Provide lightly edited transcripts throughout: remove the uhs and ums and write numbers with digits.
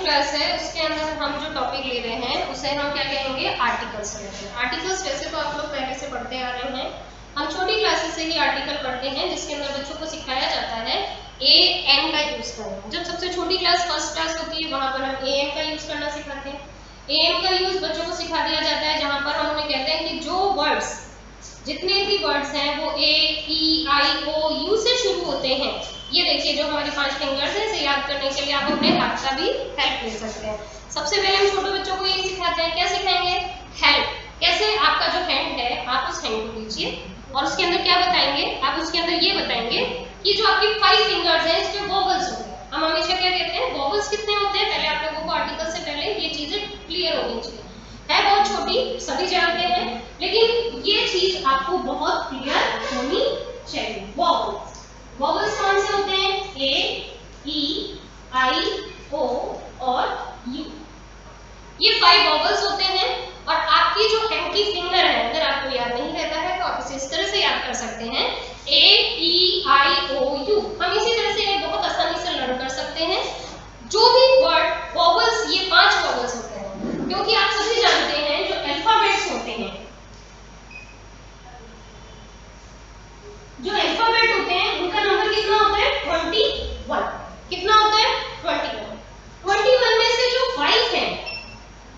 Class है उसके अंदर हम जो टॉपिक ले रहे हैं उसे हम क्या कहेंगे, आर्टिकल्स कहते हैं। आर्टिकल्स वैसे तो आप लोग पहले से पढ़ते आ रहे हैं, हम छोटी क्लासेस से ही आर्टिकल पढ़ते हैं जिसके अंदर बच्चों को सिखाया जाता है ए एन का यूज करना। जब सबसे छोटी क्लास फर्स्ट क्लास होती है वहां पर हम ए एन का यूज करना सिखाते हैं। ए एन का यूज बच्चों को सिखा दिया जाता है जहां पर हम उन्हें कहते हैं कि जो वर्ड्स, जितने भी वर्ड्स हैं वो ए ई आई ओ यू से शुरू होते हैं। ये देखिए जो हमारे 5 फिंगर्स हैं, इसे याद करने के लिए आप अपने हाथ का भी हेल्प ले सकते हैं। सबसे पहले हम छोटे बच्चों को ये सिखाते हैं, क्या सिखाएंगे, हेल्प। कैसे, आपका जो हैंड है आप उस हैंड को लीजिए और उसके अंदर क्या बताएंगे, आप उसके अंदर ये बताएंगे कि जो आपके 5 फिंगर्स हैं इसमें वोवल्स होते हैं। हम हमेशा क्या कहते हैं, वोवल्स कितने होते हैं, पहले आप लोगों को आर्टिकल से पहले ये चीजें क्लियर होनी चाहिए। है बहुत छोटी, सभी जानते हैं, लेकिन ये चीज आपको बहुत क्लियर होनी चाहिए। वोवल्स, वोवल्स कौन से होते हैं, ए ई आई ओ और यू, ये 5 वोवल्स होते हैं। और आपकी जो हैंड की फिंगर है, अगर आपको याद नहीं रहता है तो आप इसे इस तरह से याद कर सकते हैं, ए ई आई ओ यू। हम इसी तरह से इन्हें बहुत आसानी से लर्न कर सकते हैं। जो भी वर्ड वोवल्स, ये 5 वोवल्स होते हैं, क्योंकि आप सभी जानते हैं जो अल्फाबेट्स होते हैं, जो अल्फाबेट होते हैं उनका नंबर कितना होता है, 21। कितना होता है, 21। 21 में से जो 5 है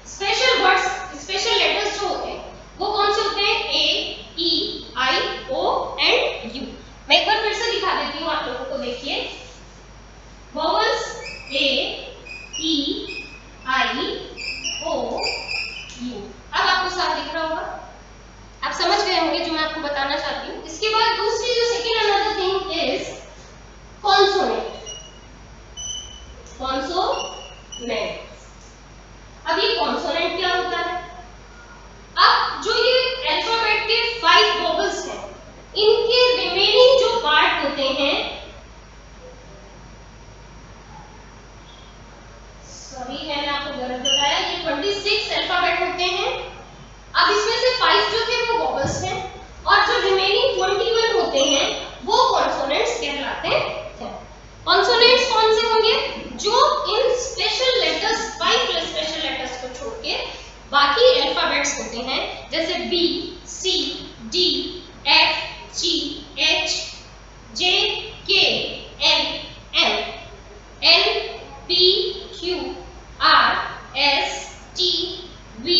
स्पेशल वर्ड्स, स्पेशल लेटर्स जो होते हैं वो कौन से होते हैं, ए ई आई ओ एंड यू। मैं एक बार फिर से दिखा देती हूँ आप लोगों को, देखिए vowels A E I O you. अब आपको साफ दिख रहा होगा, आप समझ गए होंगे जो मैं आपको बताना चाहती हूँ। इसके बाद दूसरी जो second another thing is consonant. Consonant, अब ये कॉन्सोनेंट क्या होता है, अब जो ये अल्फाबेट के 5 वोवल्स हैं इनके रिमेनिंग जो पार्ट होते हैं, सॉरी मैंने आपको गलत बताया, ये 26 अल्फाबेट होते हैं। अब इसमें से 5 जो थे वो वोवल्स हैं और जो रिमेनिंग 21 होते हैं वो कॉन्सोनेंट्स कहलाते हैं। कॉन्सोनेंट्स कौन से होंगे, जो इन स्पेशल लेटर्स, 5 स्पेशल लेटर्स को छोड़ के बाकी अल्फाबेट्स होते हैं, जैसे B C D F G H J K L M N P Q R S T V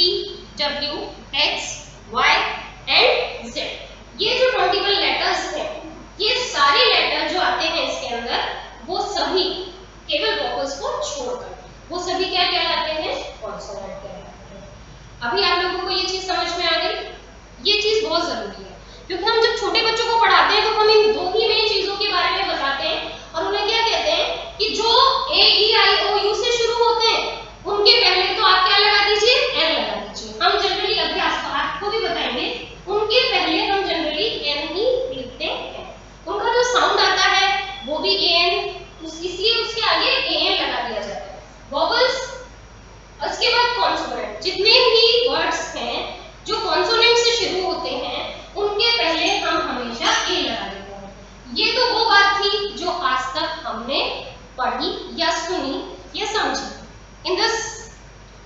W X Y and Z. ये जो 21 लेटर्स हैं, ये सारे लेटर जो आते हैं इसके अंदर वो सभी केवल वोवल्स को छोड़कर वो सभी क्या कहलाते हैं, कॉन्सोनेंट कहलाते हैं। अभी आप लोगों को ये चीज समझ में आ गई, ये चीज बहुत जरूरी है क्योंकि हम जब छोटे बच्चों को पढ़ाते हैं तो हम इन 2 ही मेन चीजों के बारे में बताते हैं और उन्हें क्या कहते हैं कि जो ए ई आई ओ यू से शुरू होते हैं उनके पहले तो आप क्या लगा दीजिए, एन लगा दीजिए। हम जनरली अभ्यास तो आपको भी बताएंगे, उनके पहले हम जनरली एन ही लिखते हैं। उनका जो साउंड आता है वो भी ए एन, इसलिए उसके आगे ए एन लगा दिया जाता है, वोवल्स। उसके बाद कॉन्सोनेंट, जितने भी वर्ड्स हैं जो कॉन्सोनेंट से शुरू होते हैं उनके पहले हम हमेशा ए लगा देते हैं। ये तो वो बात थी जो आज तक हमने पढ़ी या सुनी या समझी। इन दिस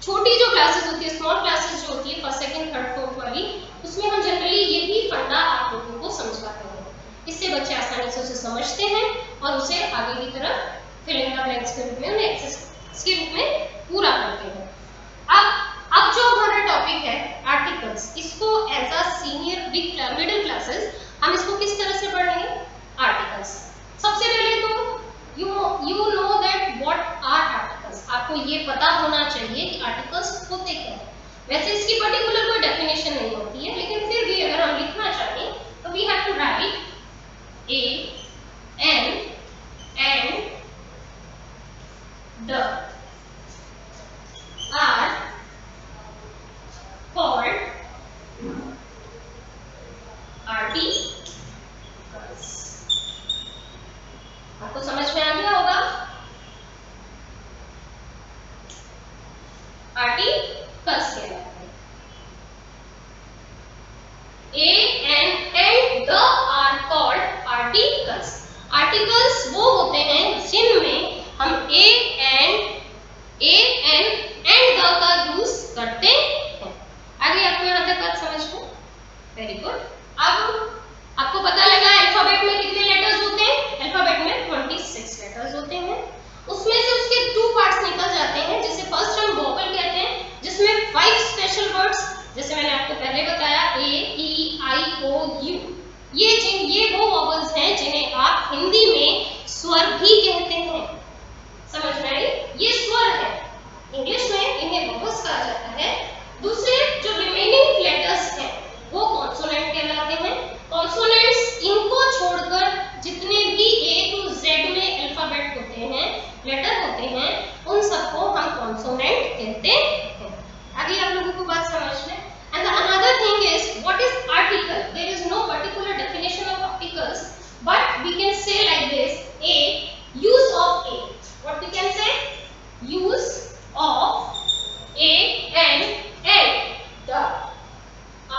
छोटी जो क्लासेस होती है, स्मॉल क्लासेस जो होती है फर्स्ट सेकंड थर्ड फोर्थ वाली, उसमें हम जनरली यही फंडा आप लोगों को समझाते हैं। इससे बच्चे आसानी से उसे समझते हैं और उसे आगे की तरफ फिल इन द ब्लैंक्स के रूप में, उन्हें एक्सरसाइज के रूप में पूरा करते हैं। अब जो हमारा टॉपिक है आर्टिकल्स, इसको as a senior middle classes हम इसको किस तरह से पढ़ेंगे, आर्टिकल्स। सबसे पहले तो you know that what are articles. आपको ये पता होना चाहिए कि आर्टिकल्स होते क्या हैं। वैसे इसकी पर्टिकुलर कोई डेफिनेशन नहीं होती है, लेकिन फिर भी अगर हम लिखना चाहें तो we have to write a an and the are called articles। आपको समझ में आ गया होगा, आर्टिकल्स कहलाते हैं। A and the are called articles. Articles वो होते हैं जिनमें हम ए एंड ए हैं जिन्हें आप हिंदी में स्वर भी कहते हैं। समझ में आई? ये स्वर है, इंग्लिश में इन्हें वोवेल्स कहा जाता है। दूसरे जो रिमेनिंग लेटर्स हैं वो कॉन्सोनेंट कहलाते हैं। कॉन्सोनेंट्स इनको छोड़कर जितने भी A to Z में अल्फाबेट होते हैं, लेटर होते हैं, उन सबको हम कॉन्सोनेंट कहते हैं। आगे आप लोगों को बात समझ में? And the another thing is what is article? There is no particular definition of articles, but we can say like this: A, use of A. What we can say? Use of A and N. The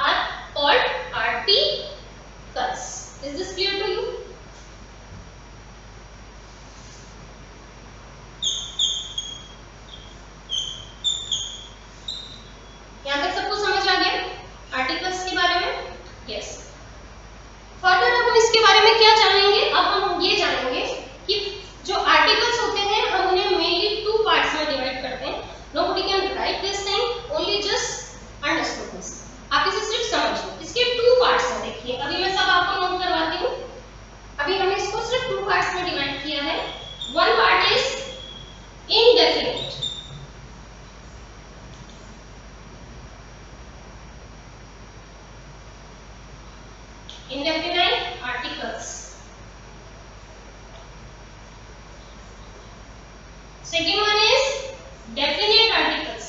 are called articles. Is this clear to you? यहाँ तक सबको समझ आ गया articles के बारे में? Yes. Further अब हम इसके बारे में क्या जानेंगे? अब हम ये जानेंगे कि जो आर्टिकल्स होते हैं हम उन्हें मेनली 2 पार्ट्स में डिवाइड करते हैं। Nobody can write this thing, only just understand this. आप इसे सिर्फ समझिए। इसके 2 पार्ट्स हैं, देखिए अभी मैं सब आपको नोट करवाती हूँ। अभी हमने इसको सिर्फ 2 पार्ट्स में डिवाइड किया है। One part is indefinite. Indefinite articles. Second one is definite articles.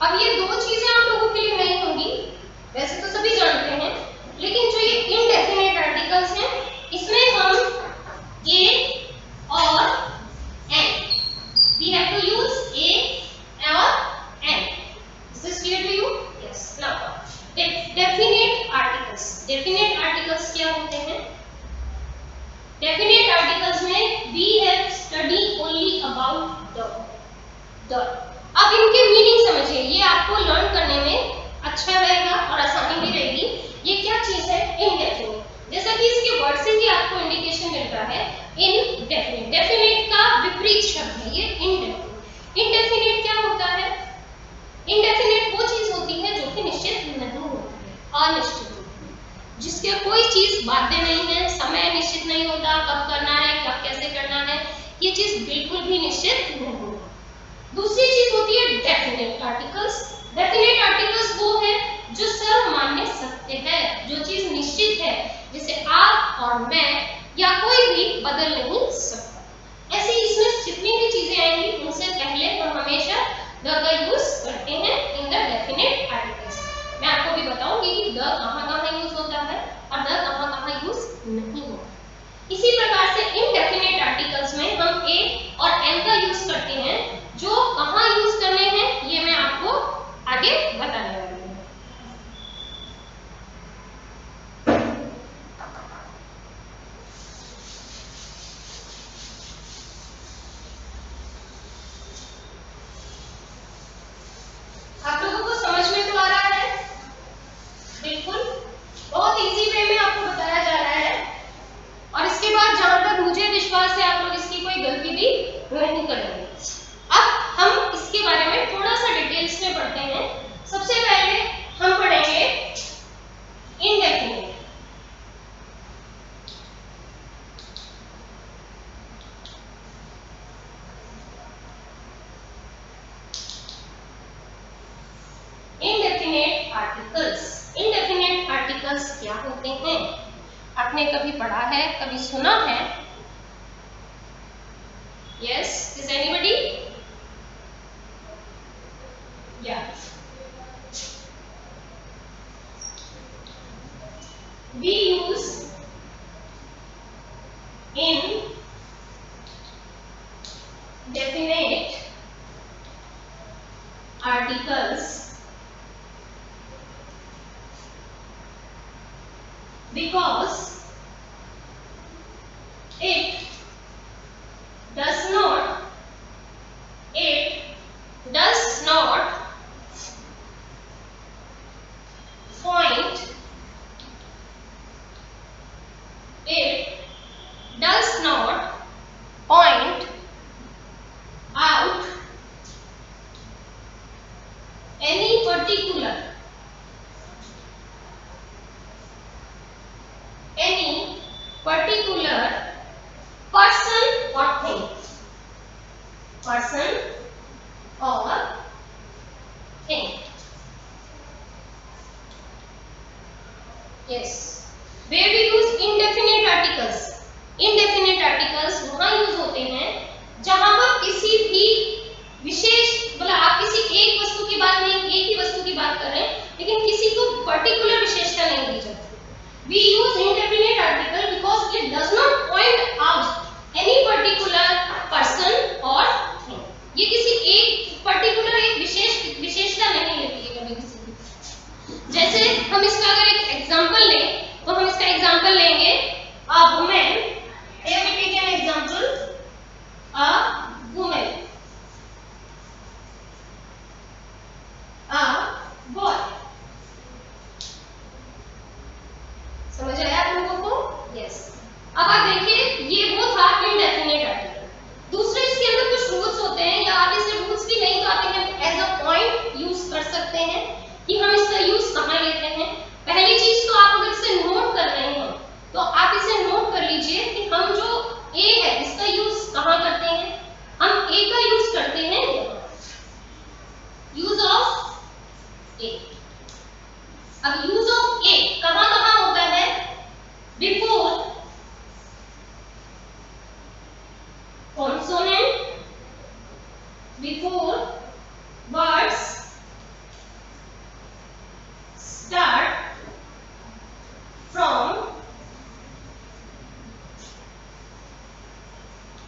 अब ये 2 चीजें आप लोगों के लिए नहीं होंगी, वैसे तो सभी जानते हैं, लेकिन जो ये indefinite articles हैं इसमें हम A और N, we have to use A or N. Is this clear to you? Yes. Now, definite articles. Definite articles क्या होते हैं? Definite articles में we have studied only about the. अब इनके मीनिंग समझिए, ये आपको लर्न करने में अच्छा रहेगा और आसानी भी रहेगी। ये क्या चीज है? इनडेफिनिट। जैसा कि इसके वर्ड से ही आपको इंडिकेशन मिल रहा है, इनडेफिनिट। डेफिनिट का विपरीत शब्द है ये इनडेफिनिट। इनडेफिनिट क्या होता है? इनडेफिनिट वो चीज होती है जो कि निश्चित नहीं होती है, अनिश्चित होती है, जिसके कोई चीज बाध्य नहीं है, समय निश्चित नहीं होता, कब करना है, कब कैसे करना है, ये चीज बिल्कुल भी निश्चित नहीं होती। दूसरी चीज होती है डेफिनेट आर्टिकल्स। डेफिनेट आर्टिकल्स वो है जो सर्वमान्य सत्य है, जो चीज निश्चित है, जैसे आप और मैं या कोई भी बदल नहीं सकता। ऐसे इसमें जितनी भी चीजें आएंगी उनसे पहले हम हमेशा द का यूज करते हैं इन द डेफिनेट आर्टिकल्स। मैं आपको भी बताऊंगी कि द कहाँ यूज होता है और द कहाँ यूज नहीं होता। इसी प्रकार से इनडेफिनेट आर्टिकल्स में हम ए और एन का यूज करते हैं। जो कहाँ यूज करने हैं ये मैं आपको आगे बताने वाली हूँ। आप लोगों को समझ में तो आ रहा है? बिल्कुल, बहुत इजी वे में आपको बताया जा रहा है और इसके बाद जहां तक मुझे विश्वास है आप लोग इसकी कोई गलती भी नहीं करेंगे। अब हम इसके बारे में थोड़ा सा डिटेल्स में पढ़ते हैं। सबसे पहले हम पढ़ेंगे indefinite. Indefinite articles. Indefinite articles क्या होते हैं? आपने कभी पढ़ा है, कभी सुना है? Yes, is anybody? या we use in definite articles because it does not point person or thing. Yes. Where we use indefinite articles. Indefinite articles वहाँ यूज होते हैं जहां पर किसी भी विशेष, मतलब आप किसी एक वस्तु की बात नहीं, एक ही वस्तु की बात कर रहे हैं, लेकिन किसी को पर्टिकुलर विशेषता नहीं दी जाती. We use indefinite article because it does not point out any particular person or thing. ये किसी एक पर्टिकुलर एक विशेषता नहीं लेती है कभी किसी की. जैसे हम इसका अगर एक एग्जांपल लें तो हम इसका एग्जांपल लेंगे a woman. Here we take an example, a woman, a boy. समझ आया आप लोगों को? यस. अब आप देखिए ये वो था इंडेफिनिट आर्टिकल. दूसरे इसके अंदर कुछ रूल्स होते हैं, या आप इसे रूल्स भी नहीं तो आप इन्हें एज अ पॉइंट यूज कर सकते हैं कि हम इसका यूज कहाँ लेते हैं. पहली चीज तो आप अगर इसे नोट कर रहे हो तो आप इसे नोट कर लीजिए कि हम जो ए है इसका यूज कहाँ करते हैं. हम ए का यूज करते हैं यूज ऑफ ए. अब यूज ऑफ ए कहाँ कहाँ होता है? Before consonant, before words start from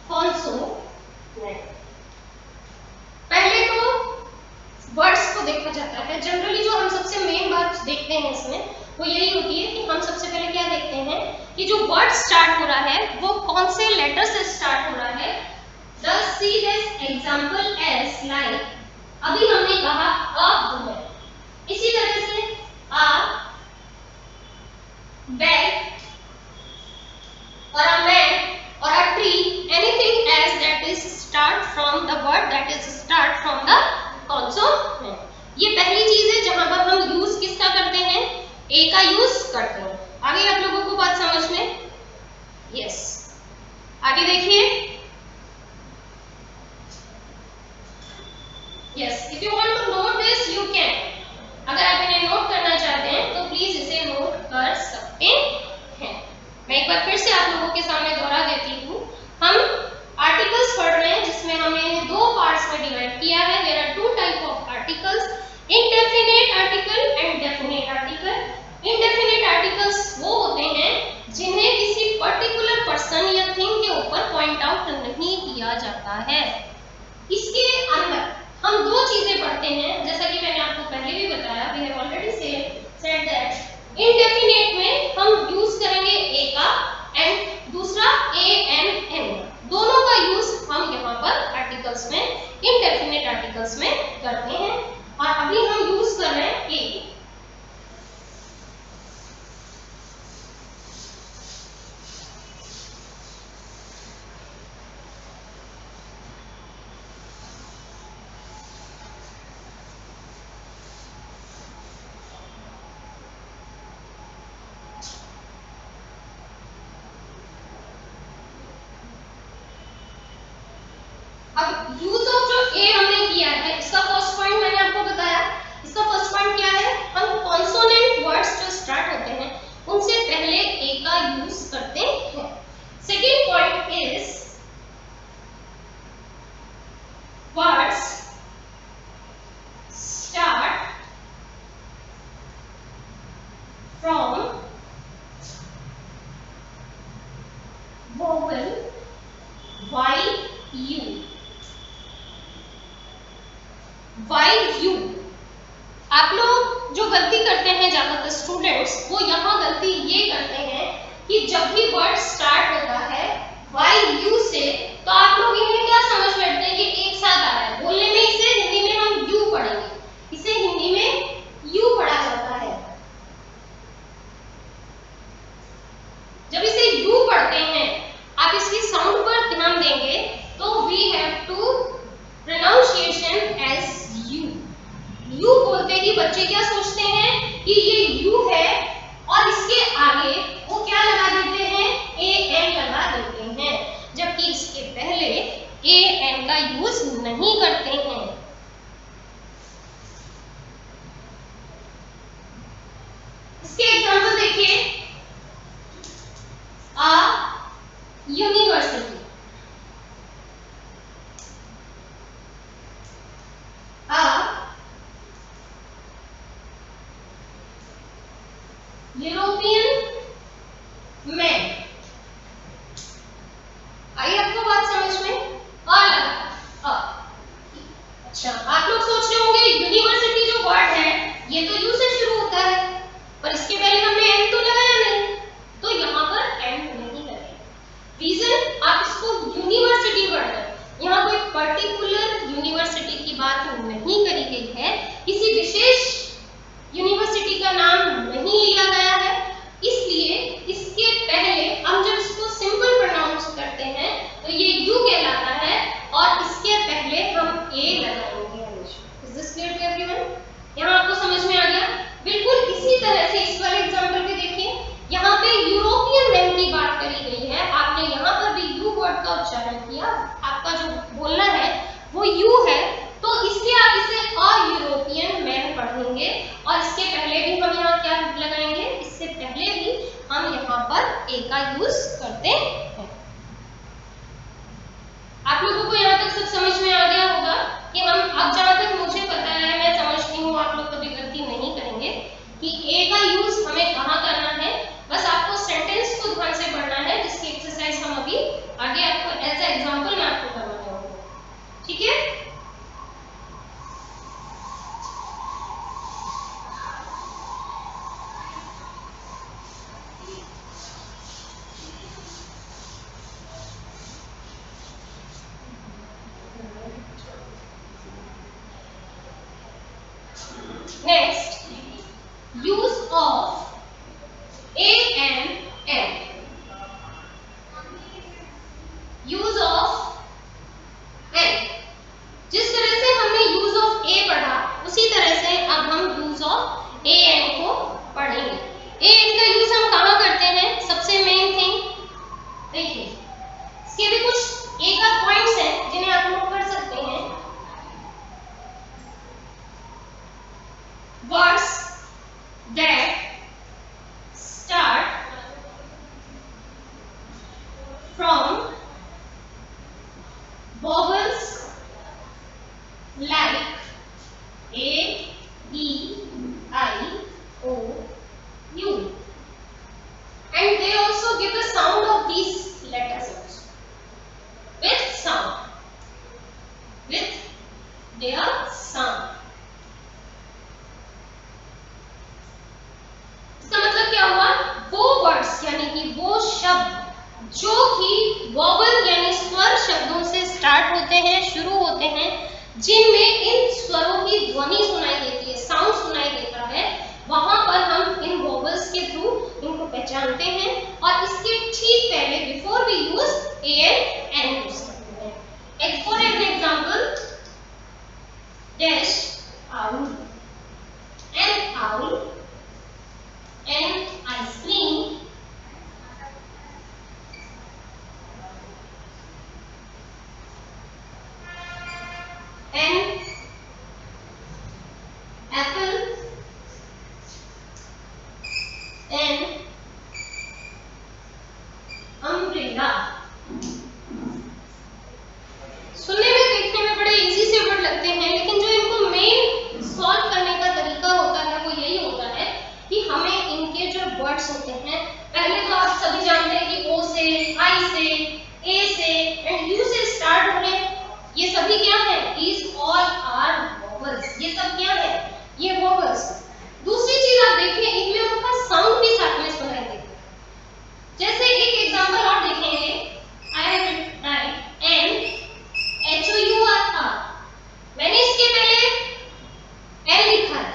consonant. पहले तो वर्ड्स को देखा जाता है. जनरली जो हम सबसे मेन बात देखते हैं इसमें वो यही होती है कि हम सबसे पहले क्या देखते हैं कि जो वर्ड स्टार्ट हो रहा है वो कौन से लेटर से स्टार्ट हो रहा है. Just see this example as like, अभी हमने कहा a woman, इसी तरह से a bag or a man or a tree, anything else that is start from the word that is start from the consonant. ये पहली चीज है जहां पर हम यूज किसका करते हैं? ए का यूज करते हैं. आगे आप लोगों को बात समझ में? यस. आगे देखिए. Yes, if you want to note this you can. अगर आप इन्हें नोट करना चाहते हैं तो प्लीज इसे नोट कर सकते हैं. मैं एक बार फिर से आप लोगों के सामने दोहरा देती हूँ. हम आर्टिकल्स पढ़ रहे हैं जिसमें हमने दो पार्ट्स में डिवाइड किया है. There are two type of articles, indefinite article and definite article. Indefinite articles वो होते हैं जिन्हें किसी पर्टिकुलर पर्सन या थिंग के ऊपर पॉइंट आउट नहीं किया जाता है. इसके अंदर हम दो चीजें पढ़ते हैं, जैसा कि मैंने आपको पहले भी बताया. We have already said that indefinite में हम यूज करेंगे ए का एंड दूसरा ए एंड एन. दोनों का यूज हम यहाँ पर आर्टिकल्स में, इंडेफिनिट आर्टिकल्स में करते हैं. और अभी हम यूज कर रहे हैं ए. अब यूज ऑफ जो ए हमने किया है इसका फर्स्ट पॉइंट मैंने आपको बताया. इसका फर्स्ट पॉइंट क्या है? हम कॉन्सोनेंट वर्ड्स जो स्टार्ट होते हैं उनसे पहले ए का यूज करते हैं. Second point is words start from vowel why you. Why you. आप लोग जो गलती करते हैं ज्यादातर स्टूडेंट्स वो यहाँ गलती ये करते हैं कि जब भी वर्ड स्टार्ट होता है वाई यू से तो आप लोग इन्हें क्या समझ बैठते हैं कि एक साथ आ रहा है. बोलने में इसे हिंदी में हम यू पढ़ेंगे, इसे हिंदी में यू पढ़ा जाता है. जब इसे यू पढ़ते हैं आप इसकी साउंड पर ध्यान देंगे तो we have to pronunciation as U. U बोलते ही बच्चे क्या सोचते हैं कि ये यू है और इसके आगे वो क्या लगा देते हैं? ए एन लगा देते हैं, जबकि इसके पहले का यूज नहीं करते हैं। इसके एग्जांपल देखिए, आ यूनिवर्सिटी, यूरोपियन मैन। आई आपको बात समझ में? अच्छा, आप लोग सोच रहे होंगे यूनिवर्सिटी जो वर्ड है ये तो यू से शुरू होता है, पर इसके पहले हमने एन तो लगाया नहीं, तो यहाँ पर एन नहीं लगाया। रीजन, आप इसको यूनिवर्सिटी पढ़ रहे हैं, यहाँ कोई पर्टिकुलर यूनिवर्सिटी की बात नहीं करी गई है, किसी विशेष यूनिवर्सिटी का नाम नहीं लिया गया है, इसलिए इसके पहले हम जब इसको सिंपल प्रोनाउंस करते हैं तो ये यू कहलाता है और इसके पहले हम ए लगाएंगे हमेशा। Is this clear to everyone? यहाँ आपको समझ में आ गया? बिल्कुल इसी तरह से इस वाले एग्जांपल पे देखिए, यहाँ पे यूरोपियन मैन की बात करी गई है, आपने यहाँ पर भी यू वर्ड का उच्चारण किया, आपका जो बोलना है वो यू है, तो इसलिए आप इसे अ यूरोपियन मैन पढ़ेंगे और इसके पहले भी हम यहाँ क्या लगाएंगे, इससे पहले भी हम यहाँ पर ए का यूज करते हैं। आप लोगों को यहाँ तक सब समझ में आ गया होगा कि हम अब जहाँ तक मुझे पता है, मैं समझती हूँ आप लोग कभी गलती नहीं करेंगे कि ए का यूज हमें कहाँ करना है, बस आपको सेंटेंस को ध्यान से पढ़ना है, जिसकी एक्सरसाइज हम अभी आगे आपको एज ए एग्जांपल में आपको करवाने होंगे। ठीक है? Next, use of a and n. Use of n. जिस तरह से हमने use of a पढ़ा, उसी तरह से अब हम use of a n को पढ़ेंगे। a n का यूज हम कहाँ करते हैं? सबसे मेन थिंग देखिए, इसके भी कुछ एक आध पॉइंट्स हैं जिन्हें आप नोट कर सकते हैं। Words that start from vowels like A, E, I, O, U, and they also give the sound of these letters also. With sound, with their sound. इसका मतलब क्या हुआ? वो वर्ड्स यानी कि वो शब्द जो कि वॉवल यानी स्वर शब्दों से स्टार्ट होते हैं, शुरू होते हैं, जिनमें इन स्वरों की ध्वनि सुनाई देती है, साउंड सुनाई देता है, वहां पर हम इन वॉवल्स के थ्रू इनको पहचानते हैं और इसके ठीक पहले before we use a and an use करते हैं। For example, dash owl, an owl, and ice cream, and apple, and umbrella। सुनने में देखने में बड़े इजी से वर्ड लगते हैं, लेकिन जो इनको मेन सॉल्व करने का तरीका होता है वो यही होता है कि हमें इनके जो वर्ड्स होते हैं, पहले तो आप सभी जानते हैं कि ओ से, आई से, ए से एंड यू से स्टार्ट हो रहे हैं, ये सभी क्या है? These all are vowels। ये सब क्या है? ये vowels। दूसरी चीज आप देखिए, इनमें उनका साउंड भी साथ में सुनाई देता है। जैसे एक एग्जांपल और देखेंगे, I have write N H O U R, मैंने इसके पहले N लिखा है,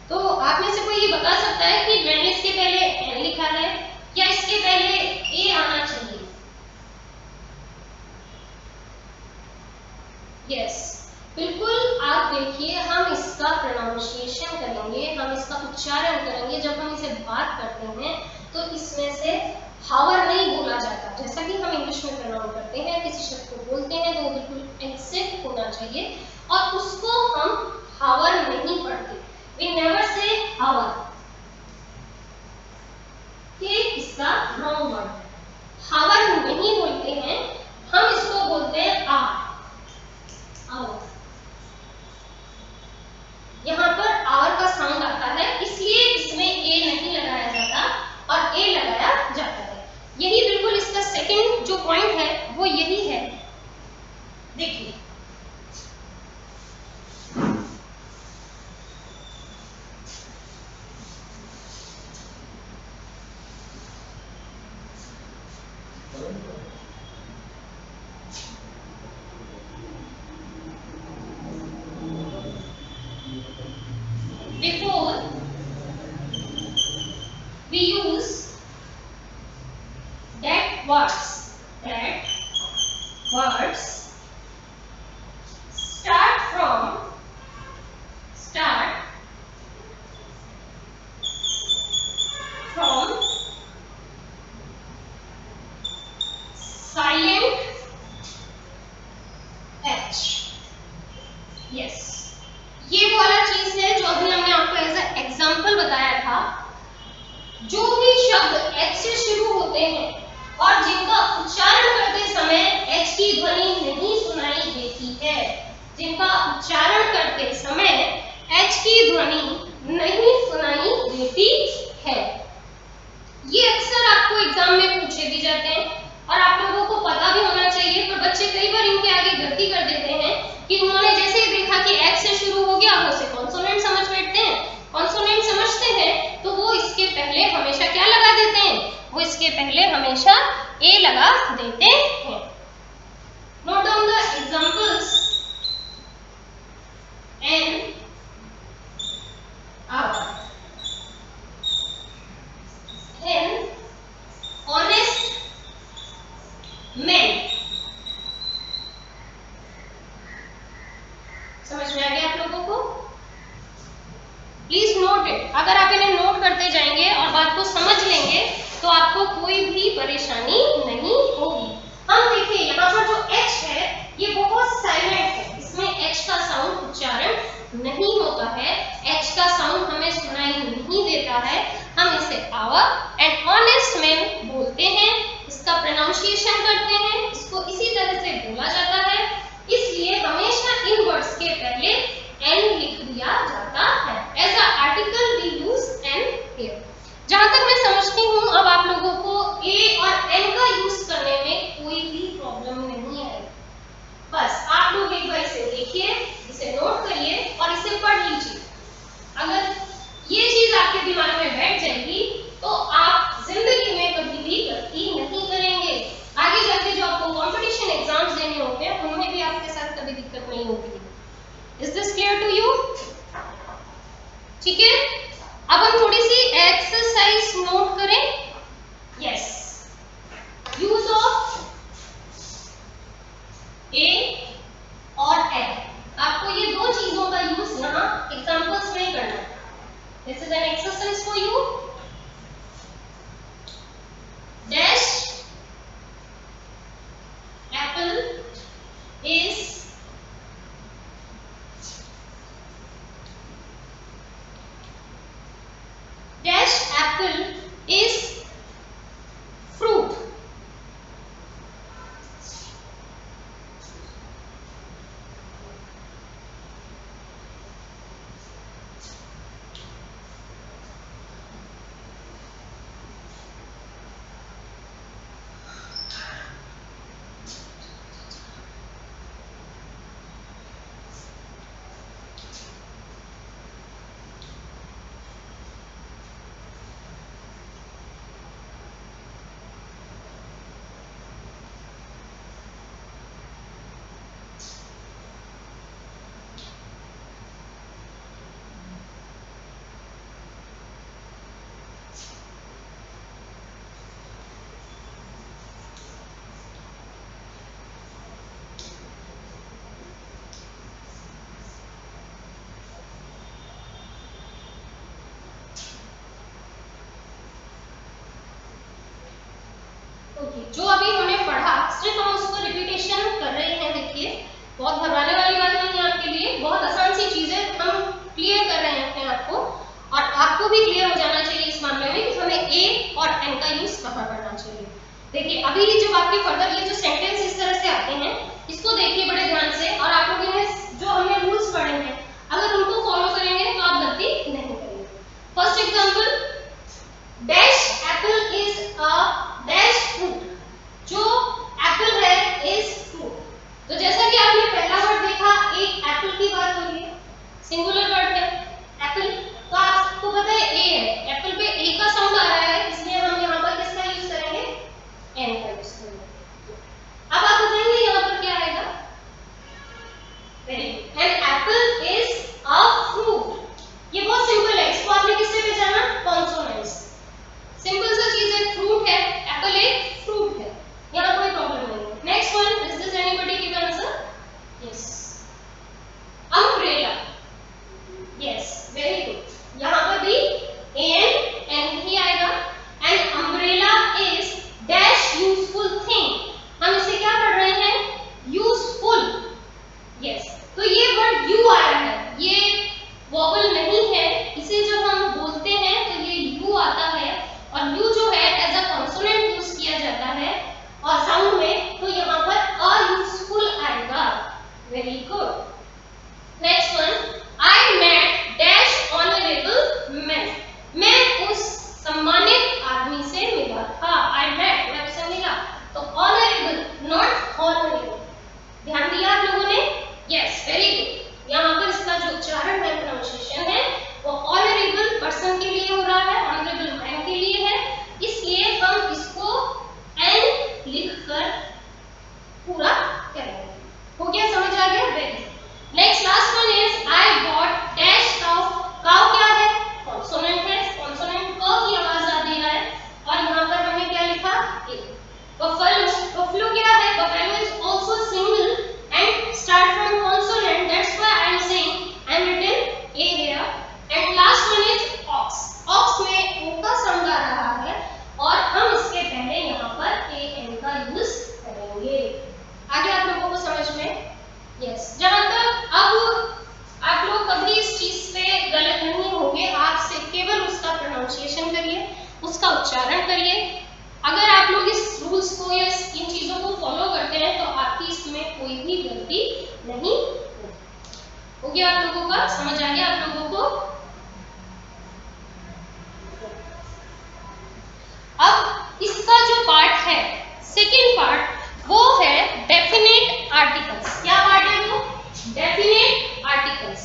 तो आप में से कोई ये बता सकता है कि मैंने इसके पहले एन लिखा है या इसके पहले ए आना चाहिए? यस, बिल्कुल। आप देखिए, हम इसका प्रोनाउंसिएशन करेंगे, हम इसका उच्चारण करेंगे, जब हम इसे बात करते हैं तो इसमें से हावर नहीं बोला जाता, जैसा कि हम इंग्लिश में प्रोनाउंस करते हैं, किसी शब्द को बोलते हैं तो बिल्कुल चाहिए, और उसको हम हावर नहीं पढ़ते। वी नेवर से हावर, कि इसका रॉन्ग वर्ड है। हावर नहीं बोलते हैं, हम इसको बोलते हैं आवर। यहाँ पर आवर का साउंड आता है, इसलिए इसमें ए नहीं लगाया जाता और ए लगाया जाता है। यही बिल्कुल इसका सेकंड जो पॉइंट है वो यही है। देखिए before we use that words start from silent H। Yes, ये वो वाला चीज है जो अभी हमने आपको एज एग्जांपल बताया था। जो भी शब्द H से शुरू होते हैं और जिनका उच्चारण करते समय H की ध्वनि नहीं सुनाई देती है, जिनका उच्चारण करते समय H की ध्वनि नहीं सुनाई देती है, ये अक्सर आपको एग्जाम में पूछे भी जाते हैं और आप लोगों को पता भी होना चाहिए। पर बच्चे कई बार इनके आगे गलती कर देते हैं कि उन्होंने जैसे ही देखा कि H से शुरू हो गया वो उसे कॉन्सोनेंट समझ बैठते हैं। कॉन्सोनेंट समझते हैं तो वो इसके पहले हमेशा क्या लगा देते हैं, वो इसके पहले हमेशा ए लगा देते हैं। Note down the examples an hour. An honest man, समझ में आ गया आप लोगों को? Please note it. अगर आप इन्हें नोट करते जाएंगे और बात को समझ लेंगे तो आपको कोई भी परेशानी नहीं होगी। हम देखिए यहाँ पर जो H है ये बहुत साइलेंट है, इसमें H का साउंड उच्चारण नहीं होता है, H का साउंड हमें सुनाई नहीं देता है। हम इसे आवर एंड ऑनेस्ट मैन बोलते हैं, इसका प्रोनाउंसिएशन करते हैं, इसको इसी तरह से बोला जाता है, इसलिए हमेशा इन वर्ड्स के पहले एन लिख दिया जाता है। As a article we use an here. जहां तक मैं समझती हूँ अब आप लोगों को ए और एन का यूज करने में कोई भी प्रॉब्लम नहीं है। बस आप लोग एक बार इसे देखिए, इसे नोट करिए और इसे पढ़ लीजिए। अगर ये चीज आपके दिमाग में बैठ जाएगी तो आप जिंदगी में कभी भी गलती नहीं करेंगे। आगे जाके जो आपको कंपटीशन एग्जाम्स देने होते हैं उनमें भी आपके साथ कभी दिक्कत नहीं होगी। Is this clear to you? ठीक है, अब हम थोड़ी सी एक्सरसाइज नोट करें। यस, यूज ऑफ ए और एन। आपको ये दो चीजों का यूज यहाँ एग्जांपल्स में करना है। This is an exercise for you. Dash Apple is dash apple is fruit। जो अभी हमने पढ़ा सिर्फ हम उसको रिपीटेशन कर रहे हैं। देखिए बहुत घबराने वाली बात बाकी फर्दर ये जो सेंटेंस इस तरह से आते हैं इसको देखिए बड़े ध्यान से, और आप लोगों ने जो हमने रूल्स पढ़े हैं अगर उनको फॉलो करेंगे तो आप गलती नहीं करेंगे। First example, dash Apple is a dash fruit, जो एप्पल है इज फ्रूट। तो जैसा कि आपने पहला वर्ड देखा, एक एप्पल की बात हो रही है, सिंगुलर वर्ड है एप्पल, तो आपको पता है ए है, एप्पल पे ए का साउंड आ रहा है, इसलिए हम यहाँ पर किसका यूज करेंगे, एन का यूज करेंगे। अब आप बताएंगे यहाँ पर क्या आएगा, very good, an apple is a fruit. ये बहुत सिंपल है, इसको आपने किससे पहचाना, कॉन्सोनेंट से। सिंपल सा चीज है, फ्रूट है, एप्पल एक फ्रूट है, यहाँ कोई प्रॉब्लम नहीं है। Next one, is this anybody give answer, yes, umbrella, yes, very good, यहाँ पर भी एन ही आएगा। And umbrella is dash useful thing, हम इसे क्या पढ़ रहे हैं, यूजफुल, यस। तो ये वर्ड यू आया है, ये वोबल नहीं है, इसे जब हम बोलते हैं तो ये यू आता है, और यू जो है एज अ कॉन्सोनेंट यूज किया जाता है और साउंड में, तो यहाँ पर अयूजफुल आएगा, very good. Next one, I met dash honourable man, मैं उस सम्मानित आदमी से मिला था, आई मेट मैं उससे मिला, तो ऑनरेबल नॉट ऑनरेबल, ध्यान दिया आप लोगों ने, यस, वेरी गुड। यहाँ पर इसका जो उच्चारण है, प्रोनाउंसिएशन है, वो ऑनरेबल पर्सन के लिए हो रहा है, ऑनरेबल मैन के लिए है, इसलिए हम इसको एन लिखकर पूरा करेंगे। हो गया, समझ आ गया, very good. Next last one is I got dash cow, cow क्या है, कॉन्सोनेंट है, कॉन्सोनेंट क की आवाज आ दे रहा है, और यहाँ पर हमने क्या लिखा, ए। बफेलो, बफेलो क्या है, buffalo is also single and start from consonant, that's why I am saying I am written a here, and last one is ox, ox में o का साउंड आ रहा है, और हम इसके पहले यहाँ पर an का यूज करेंगे। आगे आप लोगों को समझ में, यस, जहाँ तक अब आप लोग कभी इस चीज पे गलत नहीं होंगे, आप से केवल उसका प्रोनाउंसिएशन करिए, उसका उच्चारण करिए। अगर आप लोग इस रूल्स को या इन चीजों को फॉलो करते हैं तो आपकी इसमें कोई भी गलती नहीं होगी। हो गया आप लोगों का, समझ आ गया आप लोगों को। अब इसका जो पार्ट है, सेकेंड पार्ट, वो है डेफिनेट आर्टिकल्स। क्या पार्ट है वो, डेफिनेट आर्टिकल्स।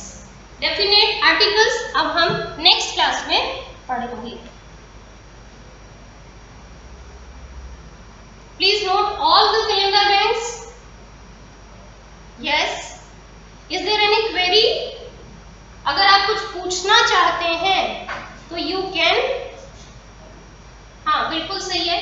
डेफिनेट आर्टिकल्स अब हम नेक्स्ट क्लास में पढ़ेंगे। Please note all the fill in the blanks. Yes. Is there any query? अगर आप कुछ पूछना चाहते हैं तो you can, हाँ बिल्कुल सही है।